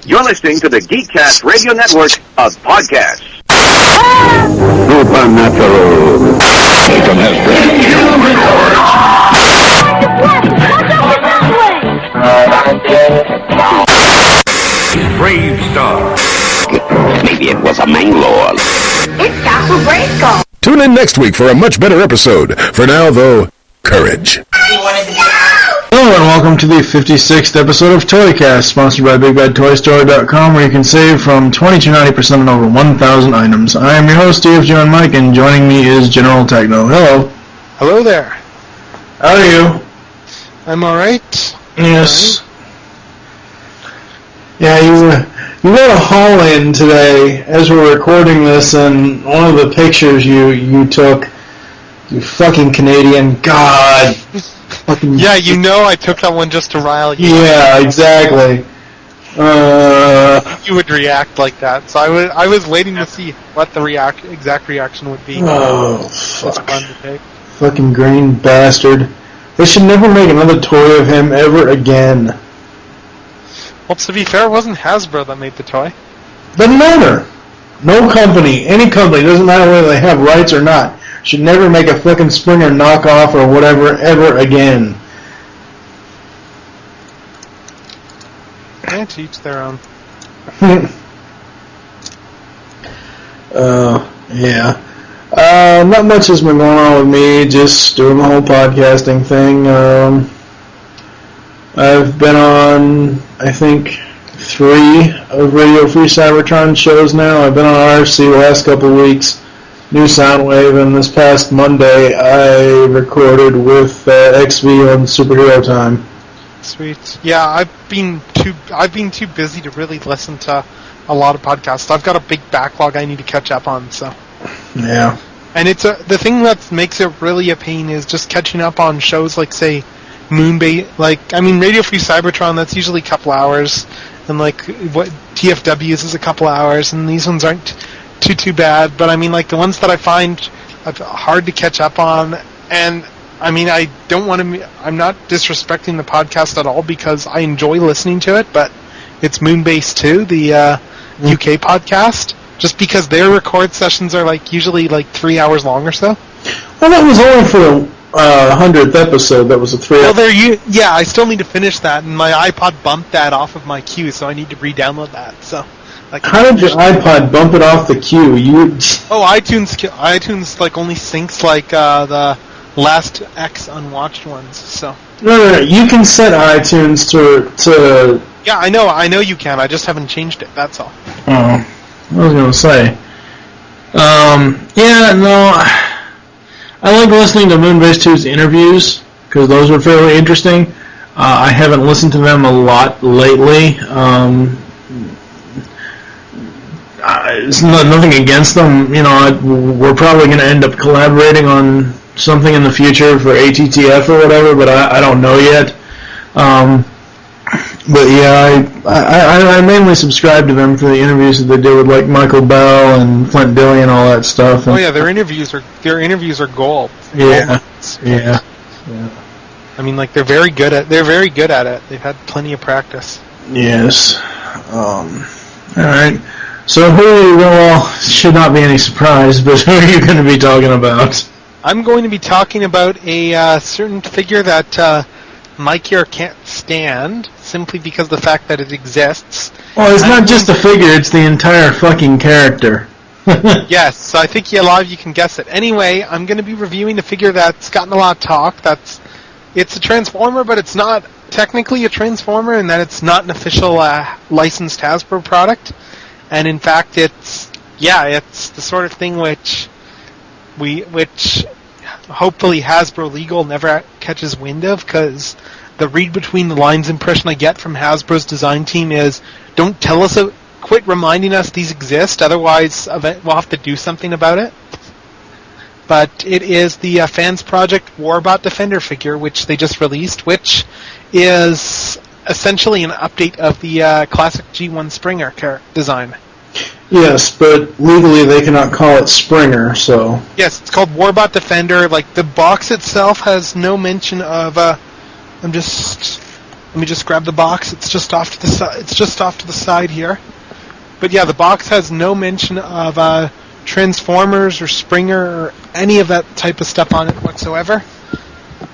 You're listening to the GeekCast Radio Network of podcasts. Supernatural. Satan has Brave Star. Maybe it was a Manglore. It's Castle Grayskull. Tune in next week for a much better episode. For now, though, courage. Hello and welcome to the 56th episode of ToyCast, sponsored by BigBadToyStore.com, where you can save from 20 to 90% on over 1,000 items. I am your host, DFJ Mike, and joining me is General Techno. Hello. Hello there. How are you? I'm alright. Yes. Yeah, you got a haul in today as we're recording this, and one of the pictures you took, you fucking Canadian, God. Fucking yeah, you know I took that one just to rile you. Yeah, exactly. You would react like that, so I was waiting to see what the exact reaction would be. Oh, fuck. It's fun to take. Fucking green bastard. They should never make another toy of him ever again. Well, to be fair, it wasn't Hasbro that made the toy. Doesn't matter. No company, any company, doesn't matter whether they have rights or not, should never make a fucking Springer knockoff or whatever ever again. Yeah, to each their own. Yeah. Not much has been going on with me, just doing the whole podcasting thing. I've been on, I think, 3 of Radio Free Cybertron shows now. I've been on RFC the last couple of weeks. New Soundwave, and this past Monday I recorded with XV on Superhero Time. Sweet. Yeah, I've been too busy to really listen to a lot of podcasts. I've got a big backlog I need to catch up on. So. Yeah. And it's the thing that makes it really a pain is just catching up on shows like, say, Radio Free Cybertron. That's usually a couple hours, and like what TFWs is a couple hours, and these ones aren't too bad, but the ones that I find hard to catch up on, and I don't want to. I'm not disrespecting the podcast at all because I enjoy listening to it, but it's Moonbase 2, the UK podcast, just because their record sessions are usually 3 hours long or so. Well, that was only for the 100th episode. That was a 3 hour. Well, I still need to finish that, and my iPod bumped that off of my queue, so I need to re-download that. So. How did your iPod bump it off the queue? iTunes only syncs the last X unwatched ones. So no. You can set iTunes to. Yeah, I know you can. I just haven't changed it. That's all. Oh, I was gonna say. Yeah, no. I like listening to Moonbase 2's interviews because those were fairly interesting. I haven't listened to them a lot lately. It's nothing against them. We're probably going to end up collaborating on something in the future for ATTF or whatever, but I don't know yet. But yeah, I mainly subscribe to them for the interviews that they do with Michael Bell and Flint Dilley and all that stuff. And, their interviews are gold. Yeah. Yeah. They're very good at it. They've had plenty of practice. Yes. All right. So should not be any surprise, but who are you going to be talking about? I'm going to be talking about a certain figure that Mike here can't stand, simply because of the fact that it exists. Well, it's not just a figure, it's the entire fucking character. Yes, so I think a lot of you can guess it. Anyway, I'm going to be reviewing a figure that's gotten a lot of talk. It's a Transformer, but it's not technically a Transformer, in that it's not an official licensed Hasbro product. And in fact, it's the sort of thing which hopefully Hasbro Legal never catches wind of, because the read between the lines impression I get from Hasbro's design team is, don't tell us, quit reminding us these exist, otherwise we'll have to do something about it. But it is the Fans Project Warbot Defender figure, which they just released, which is essentially an update of the classic G1 Springer design. Yes, but legally they cannot call it Springer, so... Yes, it's called Warbot Defender. The box itself has no mention of... I'm just Let me just grab the box. It's just off to the side. It's just off to the side here. But yeah, the box has no mention of Transformers or Springer or any of that type of stuff on it whatsoever.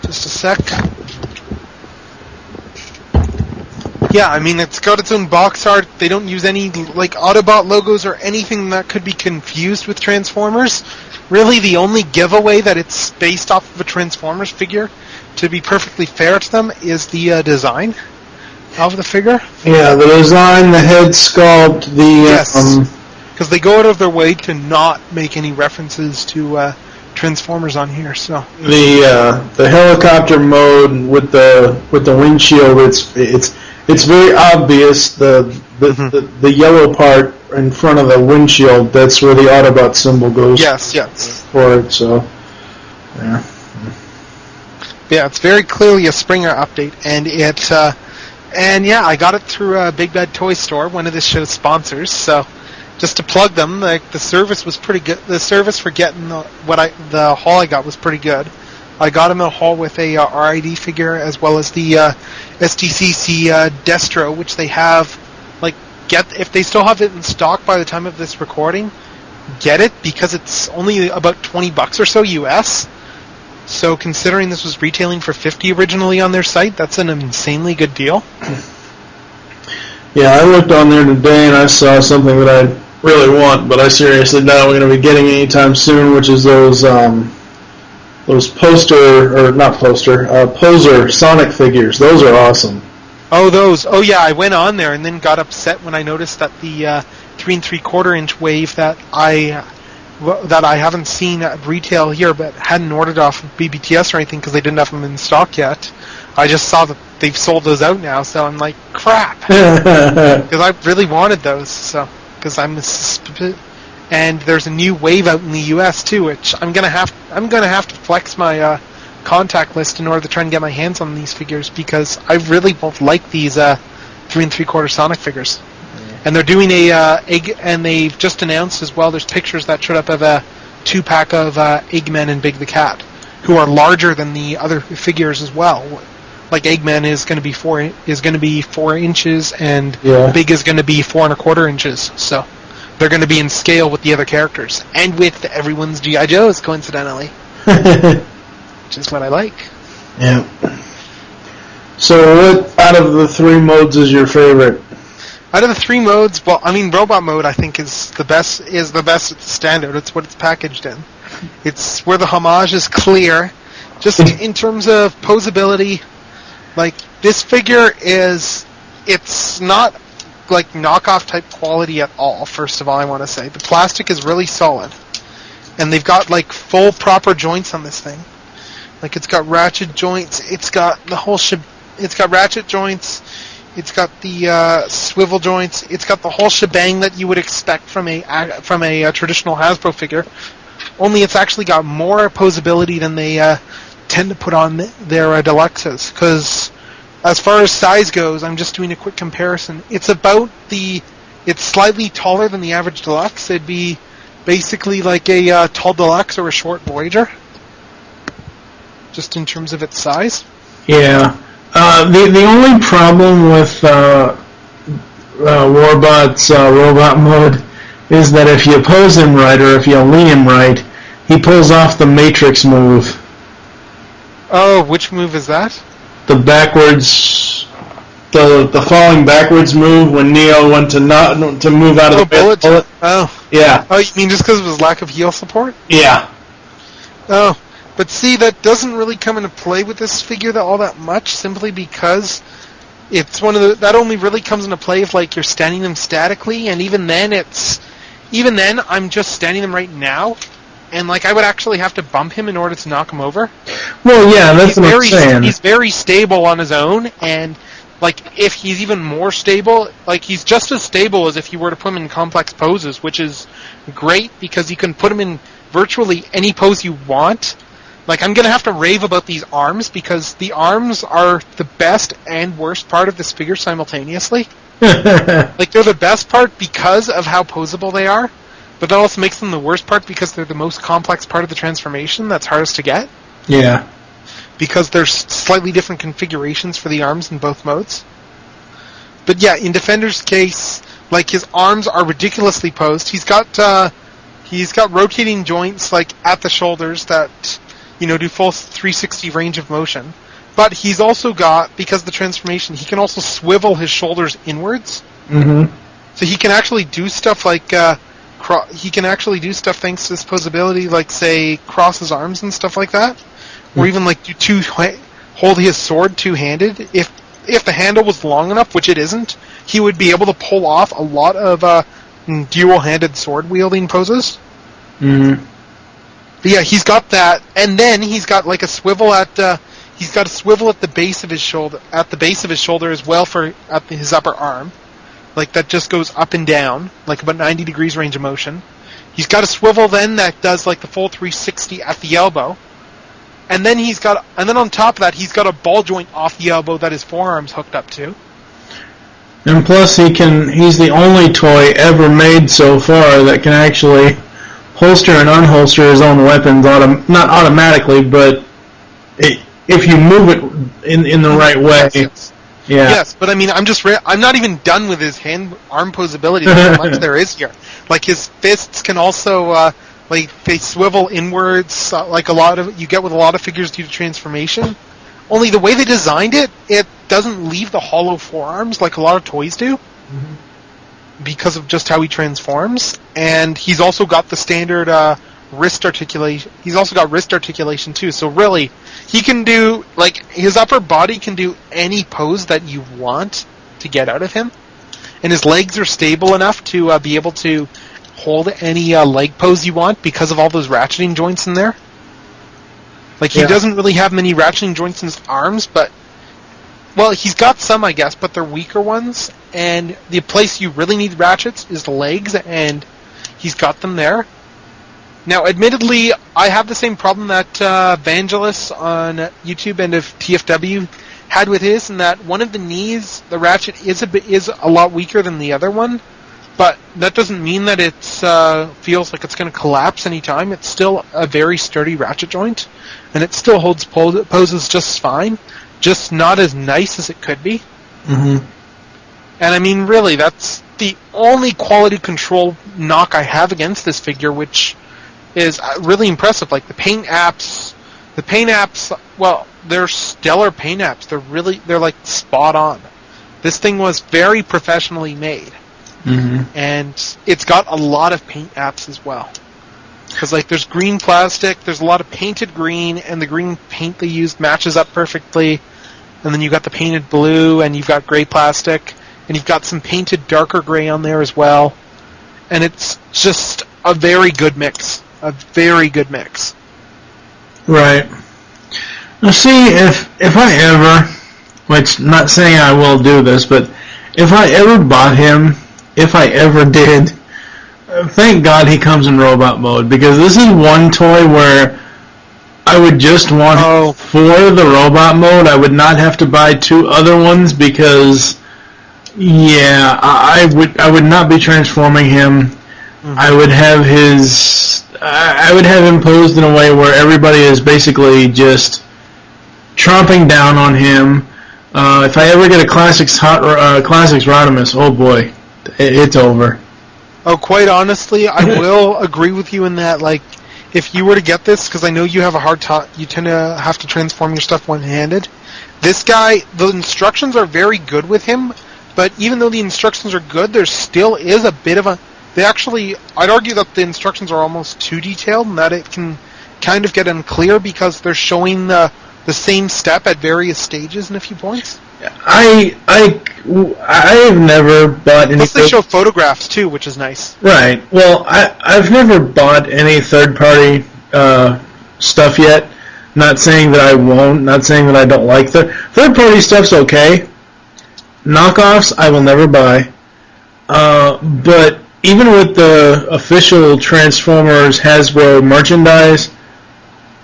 Just a sec. Yeah, I mean, it's got its own box art. They don't use any, like, Autobot logos or anything that could be confused with Transformers. Really, the only giveaway that it's based off of a Transformers figure, to be perfectly fair to them, is the design of the figure. Yeah, the design, the head sculpt, the... Yes, because they go out of their way to not make any references to Transformers on here, so... The helicopter mode with the windshield, it's very obvious, the yellow part in front of the windshield, that's where the Autobot symbol goes. Yes. For it, so, yeah. Yeah, it's very clearly a Springer update, and I got it through Big Bad Toy Store, one of this show's sponsors, so just to plug them, like, the service was pretty good. The service for getting the haul I got was pretty good. I got him a haul with a RID figure as well as the STCC Destro, which they have. Like, if they still have it in stock by the time of this recording, get it, because it's only about $20 or so US. So considering this was retailing for $50 originally on their site, that's an insanely good deal. Yeah, I looked on there today and I saw something that I really want, but I seriously doubt we're going to be getting anytime soon, which is those poser Sonic figures. Those are awesome. Oh, those. Oh, yeah, I went on there and then got upset when I noticed that the 3 3/4 inch wave that I haven't seen at retail here, but hadn't ordered off of BBTS or anything because they didn't have them in stock yet. I just saw that they've sold those out now, so I'm like, crap, because I really wanted those. So because and there's a new wave out in the U.S. too, which I'm gonna have to flex my contact list in order to try and get my hands on these figures, because I really both like these 3 3/4 Sonic figures. And they're doing and they've just announced as well, there's pictures that showed up of a 2-pack of Eggman and Big the Cat, who are larger than the other figures as well. Like Eggman is going to be 4 inches, and Big is going to be 4 1/4 inches. So they're going to be in scale with the other characters, and with everyone's G.I. Joes, coincidentally. Which is what I like. Yeah. So what out of the 3 modes is your favorite? Out of the 3 modes, well, I mean, Robot mode I think is the best. It's the standard. It's what it's packaged in. It's where the homage is clear. Just in terms of posability, like, this figure it's not like knockoff type quality at all. First of all, I want to say the plastic is really solid, and they've got like full proper joints on this thing. Like, it's got ratchet joints. It's got the whole It's got ratchet joints. It's got the swivel joints. It's got the whole shebang that you would expect from a traditional Hasbro figure. Only it's actually got more posability than they tend to put on their deluxes. Because as far as size goes, I'm just doing a quick comparison. It's slightly taller than the average deluxe. It'd be basically like a tall deluxe or a short Voyager, just in terms of its size. Yeah. The only problem with Warbot's robot mode is that if you pose him right, or if you lean him right, he pulls off the Matrix move. Oh, which move is that? The backwards, the falling backwards move when Neo went to move out of the bullet. Oh, yeah. Oh, you mean just because of his lack of heel support? Yeah. Oh. But see, that doesn't really come into play with this figure all that much, simply because it's that only really comes into play if, like, you're standing them statically, and even then I'm just standing them right now, and, like, I would actually have to bump him in order to knock him over. Well, yeah, that's what I'm saying. He's very stable on his own, and, like, if he's even more stable, like, he's just as stable as if you were to put him in complex poses, which is great, because you can put him in virtually any pose you want. Like, I'm going to have to rave about these arms, because the arms are the best and worst part of this figure simultaneously. Like, they're the best part because of how posable they are, but that also makes them the worst part because they're the most complex part of the transformation that's hardest to get. Yeah. because there's slightly different configurations for the arms in both modes. But yeah, in Defender's case, like, his arms are ridiculously posed. He's got rotating joints, like, at the shoulders that, do full 360 range of motion. But he's also got, because of the transformation, he can also swivel his shoulders inwards. Mm-hmm. So he can actually do stuff like, thanks to this posability, like, say, cross his arms and stuff like that. Or even, like, hold his sword two-handed. If the handle was long enough, which it isn't, he would be able to pull off a lot of dual-handed sword-wielding poses. Mm-hmm. But yeah, he's got that, and then he's got, like, a swivel at the base of his shoulder, as well at his upper arm. Like, that just goes up and down, like about 90 degrees range of motion. He's got a swivel then that does, like, the full 360 at the elbow. And then on top of that, he's got a ball joint off the elbow that his forearm's hooked up to. And plus, he's the only toy ever made so far that can actually holster and unholster his own weapons, not automatically, but if you move it in the right way. Yes. Yeah. Yes, but I mean, I'm not even done with his arm posability. There's so much there is here. Like, his fists can also, they swivel inwards, like you get with a lot of figures due to transformation. Only the way they designed it doesn't leave the hollow forearms like a lot of toys do, because of just how he transforms. And he's also got the standard wrist articulation. He's also got wrist articulation too. So really, he can do, like, his upper body can do any pose that you want to get out of him, and his legs are stable enough to be able to hold any leg pose you want because of all those ratcheting joints in there. Like, he doesn't really have many ratcheting joints in his arms, but, well, he's got some, I guess, but they're weaker ones, and the place you really need ratchets is the legs, and he's got them there. Now, admittedly, I have the same problem that Vangelis on YouTube and of TFW had with his, in that one of the knees, the ratchet is a lot weaker than the other one, but that doesn't mean that it feels like it's going to collapse anytime. It's still a very sturdy ratchet joint, and it still holds poses just fine, just not as nice as it could be. Mm-hmm. And I mean, really, that's the only quality control knock I have against this figure, which is really impressive. Like, the paint apps, well, they're stellar paint apps. They're like spot on. This thing was very professionally made. Mm-hmm. And it's got a lot of paint apps as well. Because, like, there's green plastic, there's a lot of painted green, and the green paint they used matches up perfectly. And then you've got the painted blue, and you've got gray plastic, and you've got some painted darker gray on there as well. And it's just a very good mix. A very good mix. Right. Now, see, if I ever, which, not saying I will do this, but if I ever bought him, if I ever did, thank God he comes in robot mode, because this is one toy where I would just want him for the robot mode. I would not have to buy two other ones, because, yeah, I would not be transforming him. Mm-hmm. I would have him posed in a way where everybody is basically just tromping down on him. If I ever get a Classics Rodimus, oh boy, it's over. Oh, quite honestly, I will agree with you in that, like, if you were to get this, because I know you have a hard time, you tend to have to transform your stuff one-handed. This guy, the instructions are very good with him, but even though the instructions are good, there still is a bit of a... I'd argue that the instructions are almost too detailed, and that it can kind of get unclear because they're showing the same step at various stages in a few points. I have never bought any... Plus they show photographs too, which is nice. Right. Well, I've never bought any third-party stuff yet. Not saying that I won't, not saying that I don't like third-party stuff's okay. Knockoffs, I will never buy. But even with the official Transformers Hasbro merchandise,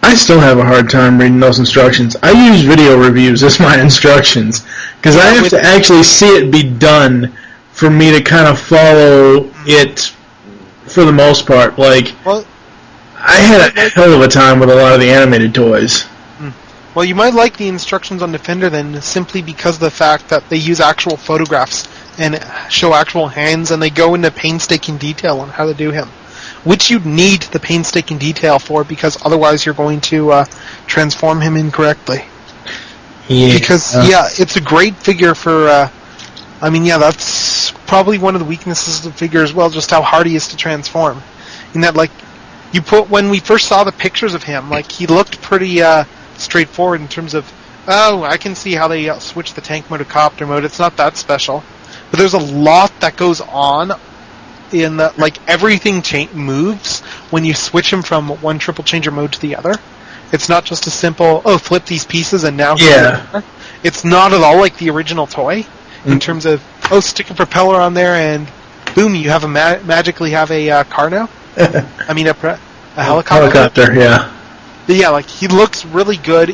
I still have a hard time reading those instructions. I use video reviews as my instructions, because I have to actually see it be done for me to kind of follow it for the most part. Like, I had a hell of a time with a lot of the animated toys. Well, you might like the instructions on Defender then, simply because of the fact that they use actual photographs and show actual hands, and they go into painstaking detail on how to do him, which you need the painstaking detail for, because otherwise you're going to transform him incorrectly. Yeah. Because, it's a great figure for... that's probably one of the weaknesses of the figure as well, just how hard he is to transform. In that, when we first saw the pictures of him, he looked pretty straightforward in terms of, I can see how they switch the tank mode to copter mode. It's not that special. But there's a lot that goes on in the, everything moves when you switch him from one triple changer mode to the other. It's not just a simple, flip these pieces and now... Yeah. It's not at all like the original toy, in terms of, stick a propeller on there and boom, you have magically have a car now. A helicopter. Helicopter, yeah. But yeah, he looks really good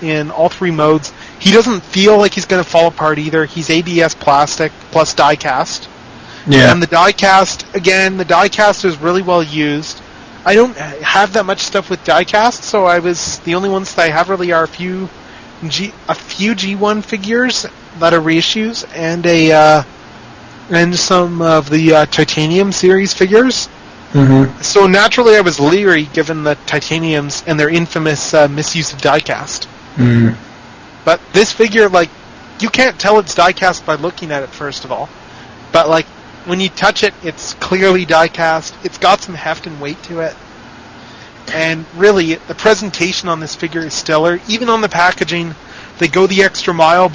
in all three modes. He doesn't feel like he's going to fall apart either. He's ABS plastic plus die cast. Yeah. And the die cast is really well used. I don't have that much stuff with die cast, so the only ones that I have really are a few G1 figures that are reissues and some of the Titanium series figures. Mm-hmm. So naturally I was leery given the Titaniums and their infamous misuse of die-cast. Mm. But this figure, you can't tell it's die-cast by looking at it, first of all. But, when you touch it, it's clearly die-cast. It's got some heft and weight to it. And really, the presentation on this figure is stellar. Even on the packaging, they go the extra mile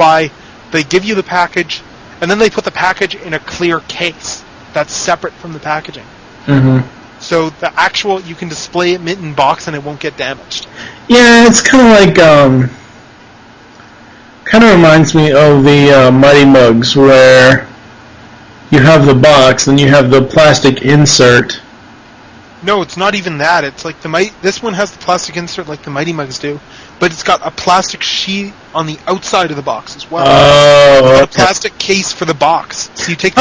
they give you the package, and then they put the package in a clear case that's separate from the packaging. Mm-hmm. So the actual, you can display it mint in box and it won't get damaged. Yeah, it's kind of kind of reminds me of the Mighty Muggs, where you have the box, then you have the plastic insert. No, it's not even that. It's this one has the plastic insert like the Mighty Muggs do, but it's got a plastic sheet on the outside of the box as well. Oh, okay. A plastic case for the box. So you take the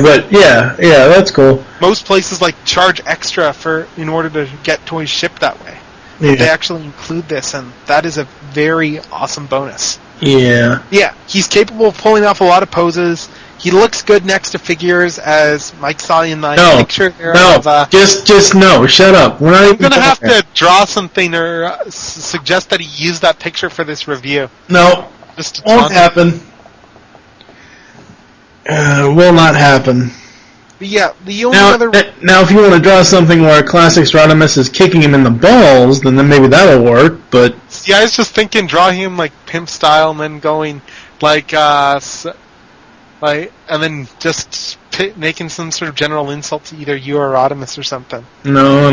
but yeah, that's cool. Most places charge extra in order to get toys shipped that way. Yeah. They actually include this, and that is a very awesome bonus. Yeah. Yeah, he's capable of pulling off a lot of poses. He looks good next to figures, as Mike saw in my picture there. Just no. Shut up. I'm going to have to draw something or suggest that he use that picture for this review. No, won't happen. Will not happen. But yeah, the only other... Now, if you want to draw something where Classic Rodimus is kicking him in the balls, then maybe that'll work, but... Yeah, I was just thinking draw him pimp style and then going and then just making some sort of general insult to either you or Rodimus or something. No.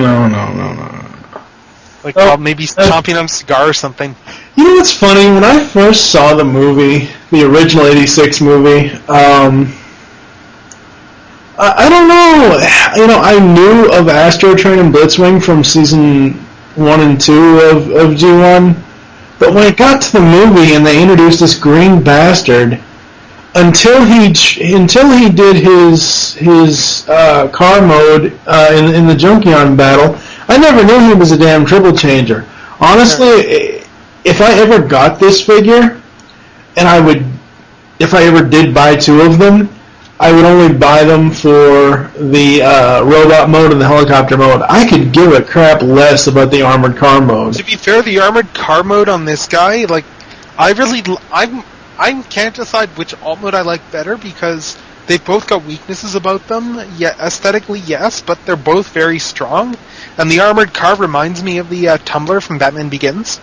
Maybe chomping on a cigar or something. You know what's funny? When I first saw the movie, the original '86 movie, I don't know. I knew of Astro Train and Blitzwing from season 1 and 2 of G1, but when it got to the movie and they introduced this green bastard, until he did his car mode in the Junkion battle, I never knew he was a damn triple changer. Honestly, if I ever got this figure, and if I ever did buy 2 of them, I would only buy them for the robot mode and the helicopter mode. I could give a crap less about the armored car mode. To be fair, the armored car mode on this guy, I can't decide which alt mode I like better, because they've both got weaknesses about them. Yeah, aesthetically, yes, but they're both very strong. And the armored car reminds me of the Tumbler from Batman Begins.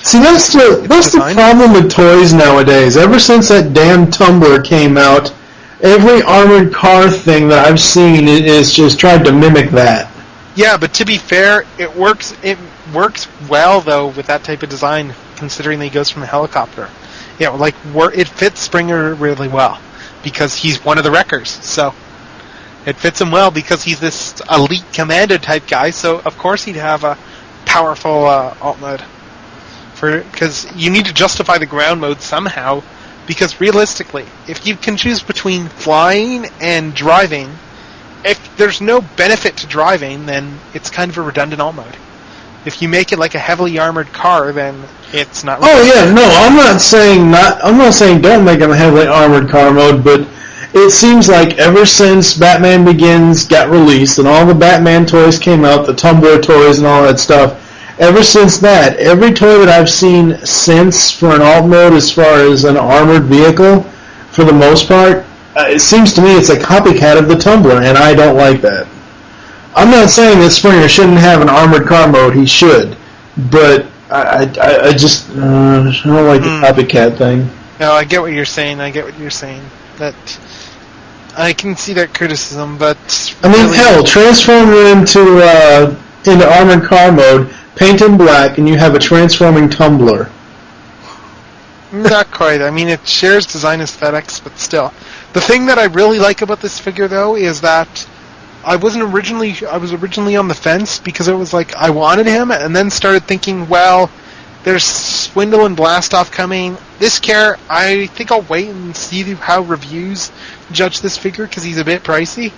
See, that's the problem with toys nowadays. Ever since that damn Tumbler came out, every armored car thing that I've seen is just tried to mimic that. Yeah, but to be fair, it works well, though, with that type of design, considering that he goes from a helicopter. Yeah, it fits Springer really well, because he's one of the wreckers, so it fits him well because he's this elite commander type guy, so of course he'd have a powerful alt mode. Because you need to justify the ground mode somehow, because realistically, if you can choose between flying and driving, if there's no benefit to driving, then it's kind of a redundant alt mode. if you make it like a heavily armored car, then it's not. Oh yeah, no, I'm not saying don't make him a heavily armored car mode, but it seems like ever since Batman Begins got released and all the Batman toys came out, the Tumbler toys and all that stuff, ever since that, every toy that I've seen since for an alt mode as far as an armored vehicle, for the most part, it seems to me it's a copycat of the Tumbler, and I don't like that. I'm not saying that Springer shouldn't have an armored car mode. He should, but I don't like the copycat thing. No, I get what you're saying. That I can see that criticism, but I mean, hell, transform it into armored car mode, paint in black, and you have a transforming Tumbler. Not quite. I mean, it shares design aesthetics, but still. The thing that I really like about this figure, though, is that I was originally on the fence because it was like I wanted him, and then started thinking, well, there's Swindle and Blastoff coming. This care, I think I'll wait and see how reviews judge this figure because he's a bit pricey,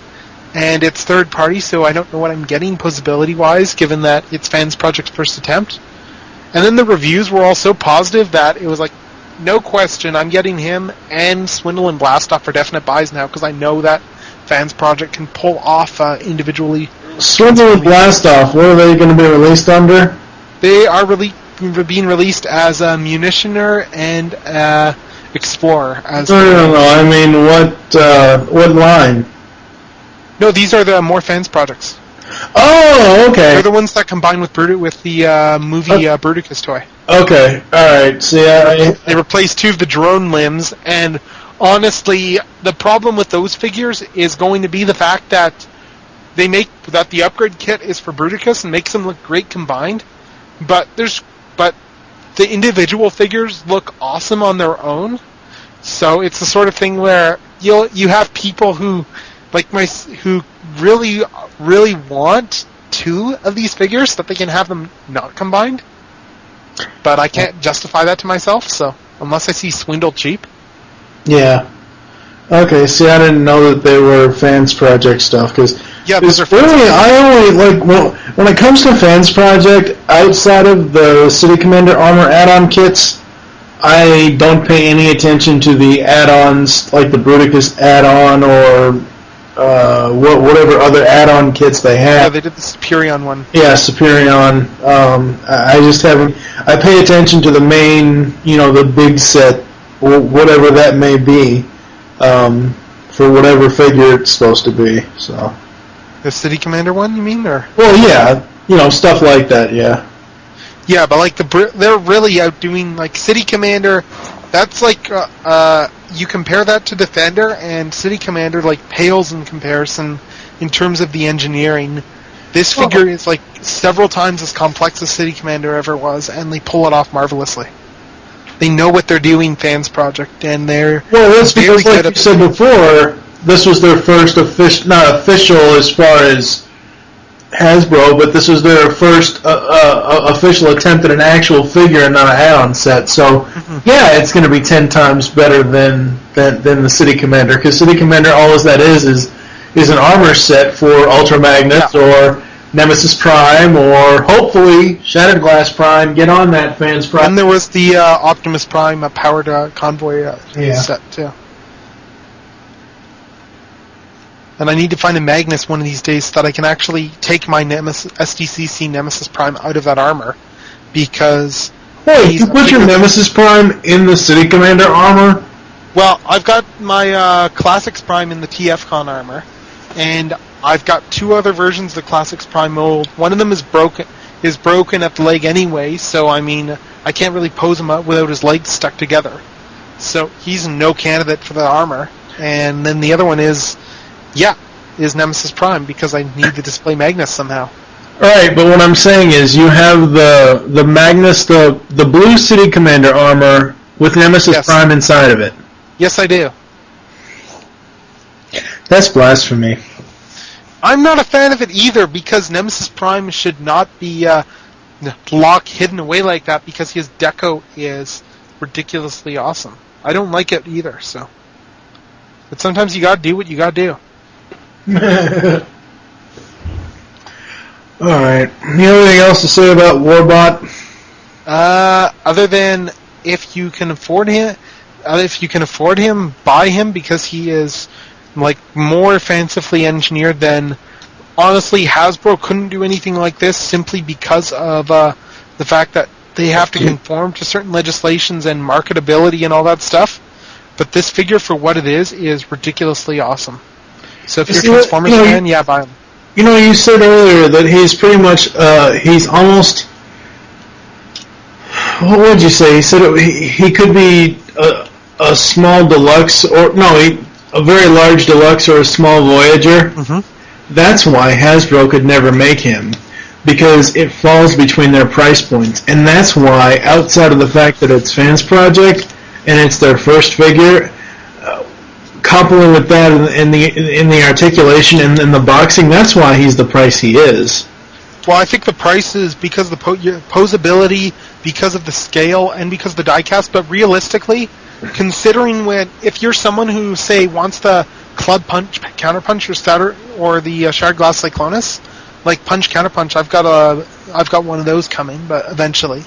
and it's third party, so I don't know what I'm getting posability-wise, given that it's Fans Project's first attempt. And then the reviews were all so positive that it was like, no question, I'm getting him and Swindle and Blastoff for definite buys now because I know that Fans Project can pull off individually. Swindle and Blastoff, what are they going to be released under? They are being released as a Munitioner and Explorer. No. I mean, what line? No, these are the more Fans Projects. Oh, okay. They're the ones that combine with the movie Bruticus toy. Okay, alright. See, they replaced two of the drone limbs, and honestly, the problem with those figures is going to be the fact that they make that the upgrade kit is for Bruticus and makes them look great combined, but the individual figures look awesome on their own. So it's the sort of thing where you have people who who really want two of these figures so that they can have them not combined. But I can't justify that to myself, so unless I see Swindle cheap. Yeah. Okay, see, I didn't know that they were Fans Project stuff, because those are really, I only, when it comes to Fans Project, outside of the City Commander Armor add-on kits, I don't pay any attention to the add-ons, like the Bruticus add-on, or whatever other add-on kits they have. Yeah, they did the Superion one. Yeah, Superion. I just haven't. I pay attention to the main, the big set, or whatever that may be, for whatever figure it's supposed to be. So. The City Commander one, you mean, or? Well, yeah, stuff like that. Yeah. Yeah, but they're really outdoing City Commander. That's you compare that to Defender, and City Commander pales in comparison in terms of the engineering. This figure is several times as complex as City Commander ever was, and they pull it off marvelously. They know what they're doing, Fans Project, and they're that's because, like you said before, this was their first not official as far as Hasbro, but this was their first official attempt at an actual figure and not an add-on set. So, yeah, it's going to be 10 times better than the City Commander, because City Commander, all that is an armor set for Ultra Magnets or Nemesis Prime or hopefully Shattered Glass Prime. Get on that, Fans Prime. And there was the Optimus Prime powered convoy set too. And I need to find a Magnus one of these days so that I can actually take my SDCC Nemesis Prime out of that armor, because... Wait, you put your Nemesis Prime in the City Commander armor? Well, I've got my Classics Prime in the TFCon armor, and I've got two other versions of the Classics Prime mold. One of them is broken at the leg anyway, so I mean, I can't really pose him up without his legs stuck together. So he's no candidate for the armor. And then the other one is Nemesis Prime, because I need the display Magnus somehow. Right, but what I'm saying is you have the Magnus, the blue City Commander armor with Nemesis Prime inside of it. Yes, I do. That's blasphemy. I'm not a fan of it either, because Nemesis Prime should not be hidden away like that, because his deco is ridiculously awesome. I don't like it either, so. But sometimes you gotta do what you gotta do. All right. You have anything else to say about Warbot? Other than if you can afford him, buy him because he is like more fancifully engineered than. Honestly, Hasbro couldn't do anything like this simply because of the fact that they have to conform to certain legislations and marketability and all that stuff. But this figure, for what it is ridiculously awesome. So if you're a Transformers fan, yeah, buy him. You know, you said earlier that he's pretty much, he's almost, what would you say? He said he could be a small deluxe, or, no, a very large deluxe or a small Voyager. Mm-hmm. That's why Hasbro could never make him, because it falls between their price points. And that's why, outside of the fact that it's Fans Project, and it's their first figure, coupling with that in the articulation and in the boxing, that's why he's the price he is. Well, I think the price is because of the posability, because of the scale, and because of the diecast. But realistically, considering if you're someone who, say, wants the Club Punch, Counter Punch, or the Shattered Glass Cyclonus, like Punch Counter Punch, I've got one of those coming, but eventually.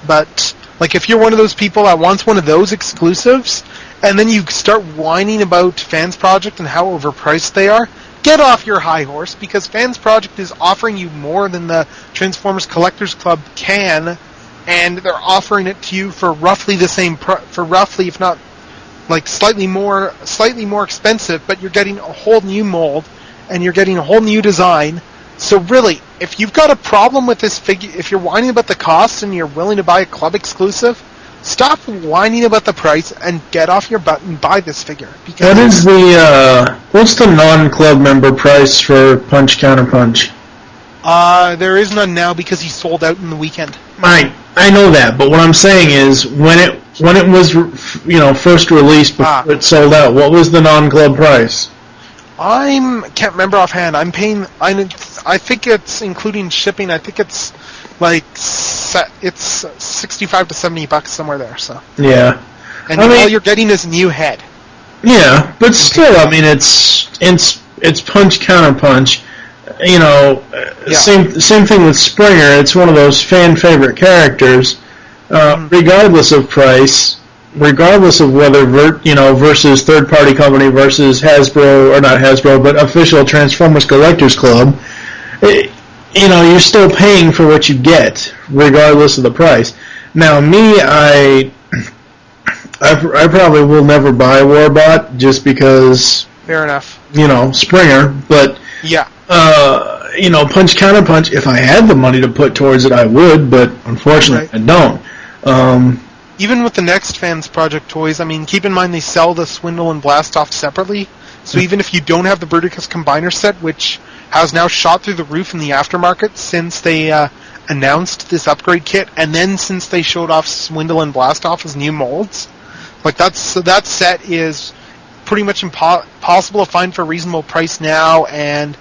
But like, if you're one of those people that wants one of those exclusives, and then you start whining about Fans Project and how overpriced they are, get off your high horse, because Fans Project is offering you more than the Transformers Collectors Club can, and they're offering it to you for roughly the same if not like slightly more expensive, but you're getting a whole new mold and you're getting a whole new design. So really, if you've got a problem with this figure, if you're whining about the cost and you're willing to buy a club exclusive, stop whining about the price and get off your butt and buy this figure. What is what's the non-club member price for Punch Counter Punch? There is none now because he sold out in the weekend. I know that, but what I'm saying is when it was first released before it sold out, what was the non-club price? Can't remember offhand. I'm paying. I think it's including shipping. I think it's like it's $65 to $70 somewhere there. So yeah, and all you're getting is a new head. Yeah, but still, I mean, it's Punch Counter Punch. You know, same thing with Springer. It's one of those fan favorite characters, regardless of price, regardless of whether versus third party company versus Hasbro, or not Hasbro, but official Transformers Collectors Club. You're still paying for what you get, regardless of the price. Now, me, I probably will never buy Warbot just because. Fair enough. Springer, but. Yeah. Punch Counter Punch, if I had the money to put towards it, I would, but unfortunately I don't. Even with the next Fans Project toys, I mean, keep in mind they sell the Swindle and Blast Off separately, so even if you don't have the Bruticus Combiner set, which has now shot through the roof in the aftermarket since they announced this upgrade kit, and then since they showed off Swindle and Blast Off as new molds, like that set is pretty much impossible to find for a reasonable price now, and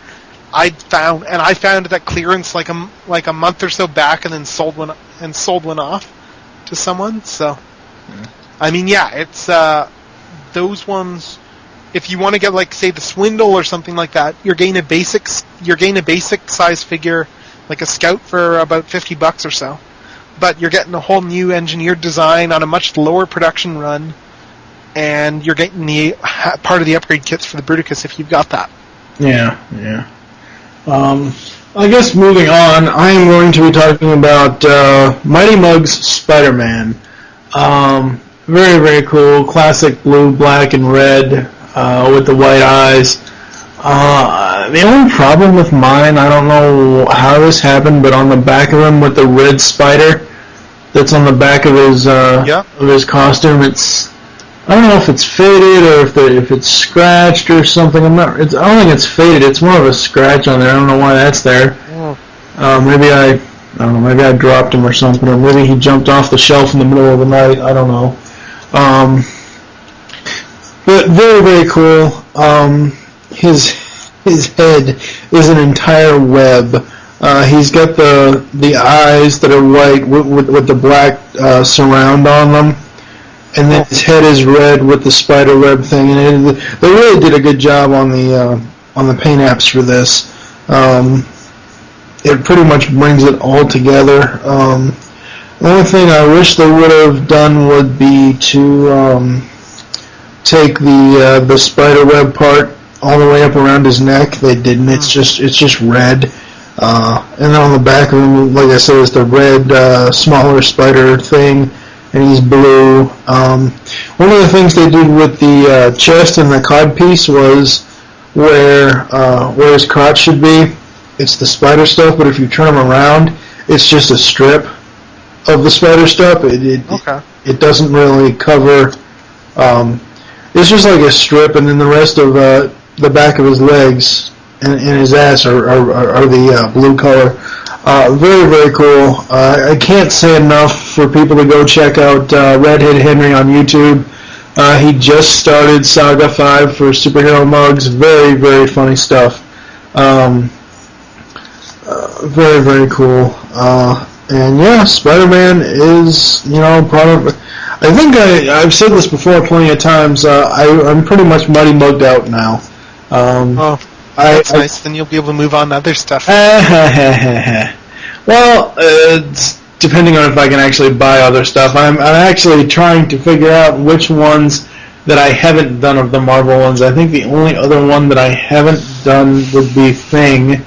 I found it at clearance like a month or so back, and then sold one off to someone. So, I mean, yeah, it's those ones. If you want to get like say the Swindle or something like that, you're getting a basic size figure, like a Scout, for about $50 or so. But you're getting a whole new engineered design on a much lower production run, and you're getting the part of the upgrade kits for the Bruticus if you've got that. Yeah. I guess moving on, I am going to be talking about Mighty Mugg's Spider-Man. Very, very cool. Classic blue, black, and red with the white eyes. The only problem with mine, I don't know how this happened, but on the back of him with the red spider that's on the back of his costume, I don't know if it's faded or if it's scratched or something. I don't think it's faded. It's more of a scratch on there. I don't know why that's there. Maybe I dropped him or something, or maybe he jumped off the shelf in the middle of the night. I don't know. But very, very cool. His head is an entire web. He's got the eyes that are white with the black surround on them. And then his head is red with the spider web thing, and they really did a good job on the paint apps for this. it pretty much brings it all together. The only thing I wish they would have done would be to take the spider web part all the way up around his neck. They didn't. It's just red. And then on the back of him, like I said, is the red smaller spider thing, and he's blue. One of the things they did with the chest and the cod piece was where his crotch should be. It's the spider stuff, but if you turn him around, it's just a strip of the spider stuff. It doesn't really cover. It's just like a strip, and then the rest of the back of his legs and his ass are the blue color. Very, very cool. I can't say enough for people to go check out Redhead Henry on YouTube. He just started Saga 5 for Superhero Mugs. Very, very funny stuff. Very, very cool. And yeah, Spider-Man is, part of... I think I've said this before plenty of times. I'm pretty much Muddy Mugged out now. That's nice. Then you'll be able to move on to other stuff. Well, depending on if I can actually buy other stuff. I'm actually trying to figure out which ones that I haven't done of the Marvel ones. I think the only other one that I haven't done would be Thing.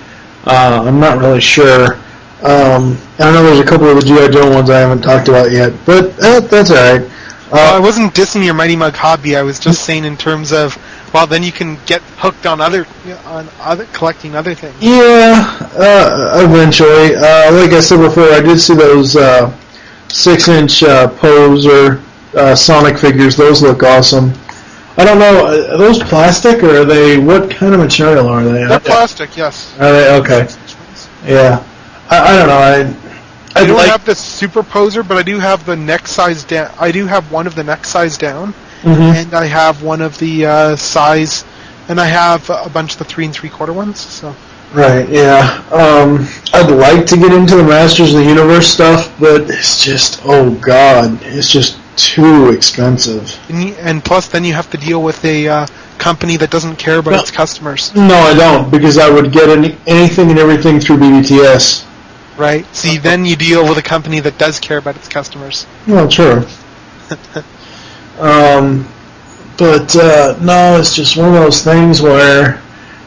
I'm not really sure. I know there's a couple of the G.I. Joe ones I haven't talked about yet, but that's alright. I wasn't dissing your Mighty Mug hobby. I was just saying in terms of, well, then you can get hooked on other collecting other things. Yeah, eventually. Like I said before, I did see those 6-inch Poser Sonic figures. Those look awesome. I don't know, are those plastic, or are they, what kind of material are they? They're plastic, yes. Are they? Okay. Yeah. I don't know, I don't have the Super Poser, but I do have the neck size down. I do have one of the neck size down, and I have one of the size, and I have a bunch of the 3 3/4 ones. So. Right. Yeah. I'd like to get into the Masters of the Universe stuff, but it's just, oh god, it's just too expensive. And plus, then you have to deal with a company that doesn't care about its customers. No, I don't, because I would get anything and everything through BBTS. Right. See, then you deal with a company that does care about its customers. Well, true. But no, it's just one of those things where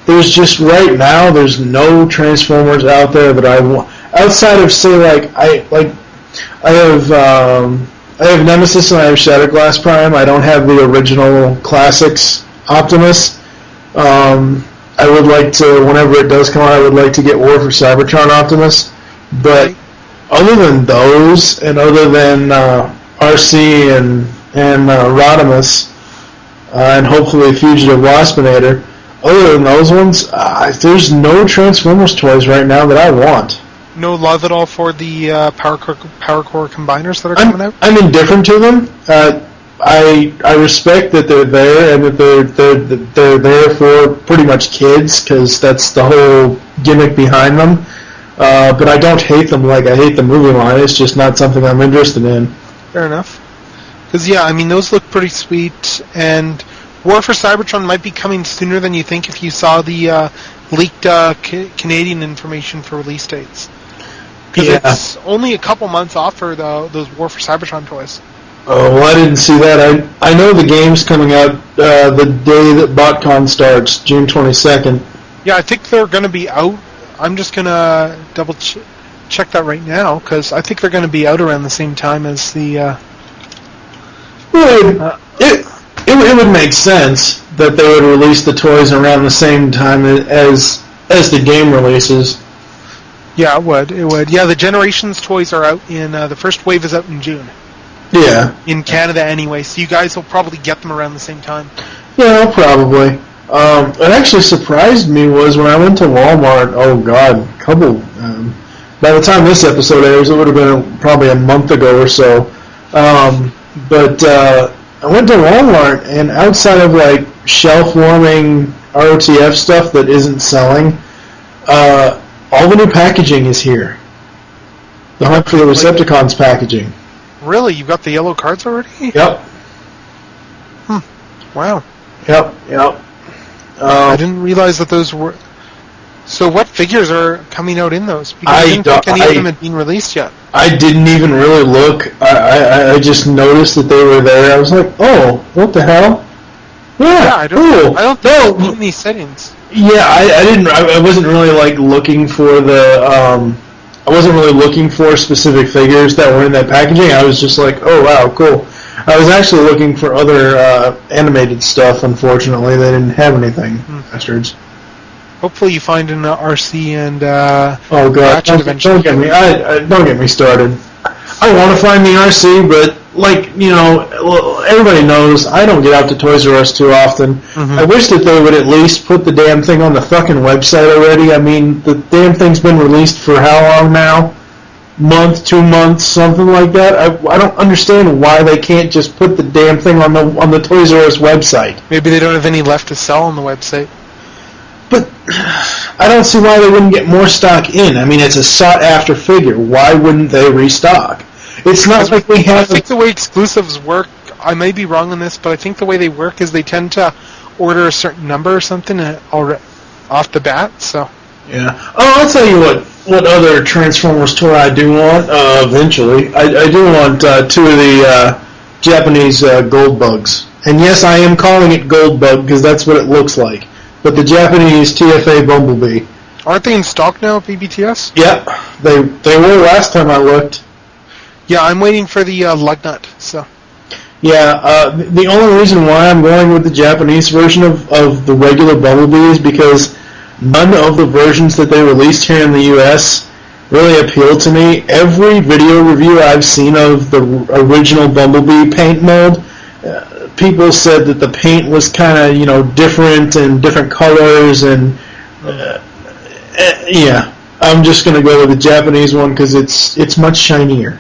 there's just right now there's no Transformers out there that I want outside of say I have Nemesis and I have Shatterglass Prime. I don't have the original Classics Optimus. I would like to, whenever it does come out, I would like to get War for Cybertron Optimus. But other than those, and other than RC and Rodimus, and hopefully Fugitive Waspinator, other than those ones, there's no Transformers toys right now that I want. No love at all for the Power Core combiners that are coming out? I'm indifferent to them. I respect that they're there and that they're there for pretty much kids, because that's the whole gimmick behind them. But I don't hate them like I hate the movie line. It's just not something I'm interested in. Fair enough. Because, yeah, I mean, those look pretty sweet, and War for Cybertron might be coming sooner than you think if you saw the leaked Canadian information for release dates. Because it's only a couple months off for those War for Cybertron toys. Oh, well, I didn't see that. I know the game's coming out the day that BotCon starts, June 22nd. Yeah, I think they're going to be out. I'm just going to double check that right now, because I think they're going to be out around the same time as the... Well, it would make sense that they would release the toys around the same time as the game releases. Yeah, it would. Yeah, the Generations toys are out in... the first wave is out in June. Yeah. In Canada anyway, so you guys will probably get them around the same time. Yeah, probably. What actually surprised me was when I went to Walmart, by the time this episode airs, it would have been probably a month ago or so. But I went to Walmart, and outside of like shelf-warming ROTF stuff that isn't selling, all the new packaging is here. The Hunt for the Recepticons packaging. Really? You got the yellow cards already? Yep. Wow. Yep. I didn't realize that those were... So what figures are coming out in those? Because I didn't think any of them had been released yet. I didn't even really look. I just noticed that they were there. I was like, oh, what the hell? Yeah, I don't think it's in these settings. Yeah, I didn't. I wasn't really like looking for the. I wasn't really looking for specific figures that were in that packaging. I was just like, oh wow, cool. I was actually looking for other animated stuff. Unfortunately, they didn't have anything. Bastards. Hopefully, you find an RC and oh god, don't get me. Don't get me started. I want to find the RC, but like everybody knows, I don't get out to Toys R Us too often. Mm-hmm. I wish that they would at least put the damn thing on the fucking website already. I mean, the damn thing's been released for how long now? Month, 2 months, something like that. I don't understand why they can't just put the damn thing on the Toys R Us website. Maybe they don't have any left to sell on the website. But I don't see why they wouldn't get more stock in. I mean, it's a sought-after figure. Why wouldn't they restock? It's not like we have... I think the way exclusives work, I may be wrong on this, but I think the way they work is they tend to order a certain number or something off the bat, so... Yeah. Oh, I'll tell you what other Transformers toy I do want, eventually. I do want 2 of the Japanese gold bugs. And yes, I am calling it gold bug because that's what it looks like. But the Japanese TFA Bumblebee. Aren't they in stock now at BBTS? Yep. They were last time I looked. Yeah, I'm waiting for the lug nut, so... Yeah, the only reason why I'm going with the Japanese version of the regular Bumblebee is because none of the versions that they released here in the U.S. really appeal to me. Every video review I've seen of the original Bumblebee paint mold, people said that the paint was kind of, different and different colors, and yeah, I'm just going to go with the Japanese one because it's much shinier.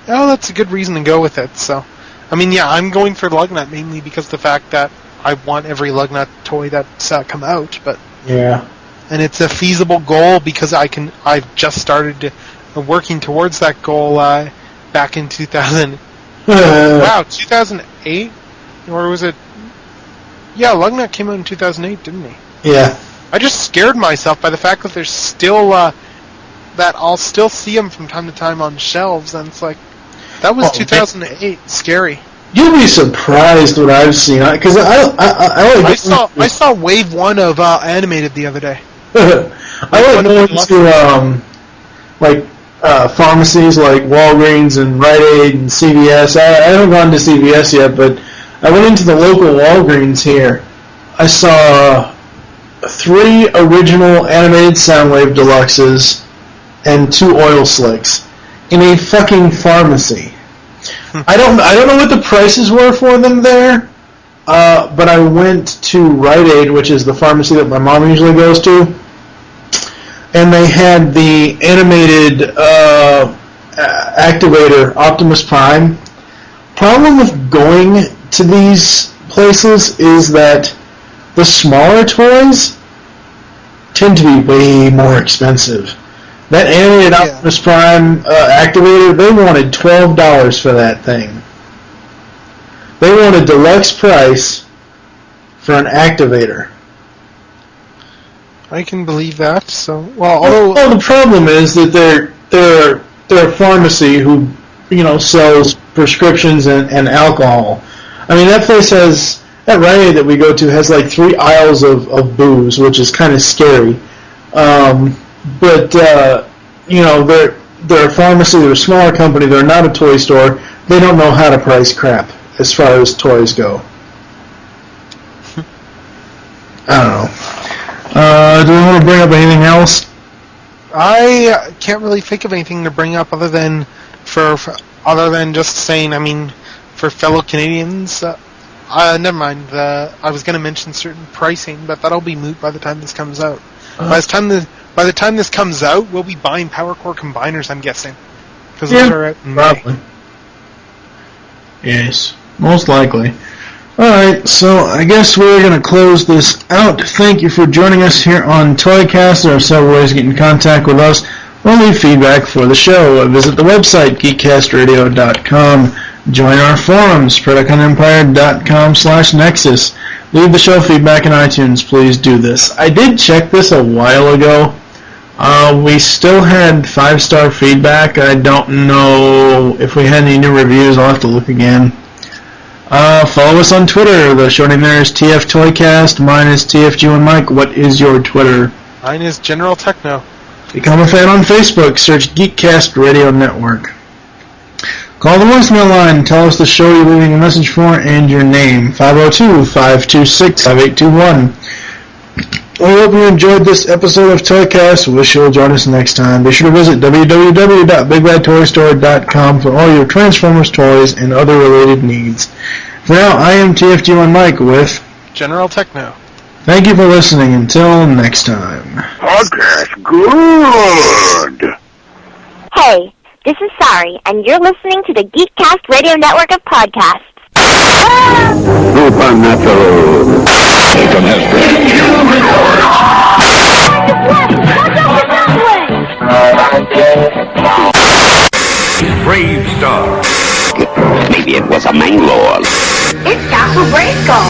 Oh, that's a good reason to go with it, so... I mean, yeah, I'm going for Lugnut mainly because of the fact that I want every Lugnut toy that's come out, but... Yeah. And it's a feasible goal because I've just started working towards that goal back in 2000... wow, 2008? Or was it... Yeah, Lugnut came out in 2008, didn't he? Yeah. I just scared myself by the fact that there's still... that I'll still see them from time to time on shelves, and it's like... That was 2008. Scary. You'll be surprised what I've seen, because I saw Wave 1 of animated the other day. I like going to pharmacies like Walgreens and Rite Aid and CVS. I haven't gone to CVS yet, but I went into the local Walgreens here. I saw 3 original animated Soundwave Deluxes and 2 oil slicks in a fucking pharmacy. I don't know what the prices were for them there, but I went to Rite Aid, which is the pharmacy that my mom usually goes to, and they had the animated activator Optimus Prime. Problem with going to these places is that the smaller toys tend to be way more expensive. That animated Optimus Prime activator, they wanted $12 for that thing. They wanted deluxe price for an activator. I can believe that. So, well, the problem is that they're a pharmacy who, sells prescriptions and alcohol. I mean, that place has, that Rite Aid that we go to has like 3 aisles of booze, which is kind of scary. But, they're a pharmacy, they're a smaller company, they're not a toy store. They don't know how to price crap as far as toys go. I don't know. Do we want to bring up anything else? I can't really think of anything to bring up other than just saying, I mean, for fellow Canadians, never mind. I was going to mention certain pricing, but that'll be moot by the time this comes out. By the time this comes out, we'll be buying Power Core combiners, I'm guessing. Because those are out in probably. May. Yes, most likely. Alright, so I guess we're going to close this out. Thank you for joining us here on ToyCast. There are several ways to get in contact with us or leave feedback for the show. Visit the website, geekcastradio.com. Join our forums, PredaconEmpire.com/Nexus. Leave the show feedback in iTunes. Please do this. I did check this a while ago. We still had 5-star feedback. I don't know if we had any new reviews. I'll have to look again. Follow us on Twitter. The show name there is TF ToyCast. Mine is TFG1 Mike. What is your Twitter? Mine is General Techno. Become a fan on Facebook. Search Geekcast Radio Network. Call the voicemail line. Tell us the show you're leaving a message for and your name. 502-526-5821. We hope you enjoyed this episode of ToyCast. Wish you'll join us next time. Be sure to visit www.bigbadtoystore.com for all your Transformers toys and other related needs. For now, I am TFG1 Mike with General Techno. Thank you for listening. Until next time. Podcast good. Hey, this is Sari, and you're listening to the Geekcast Radio Network of podcasts. Supernatural. Brave Star. Maybe it was a Manglore. It's Castle Grayskull.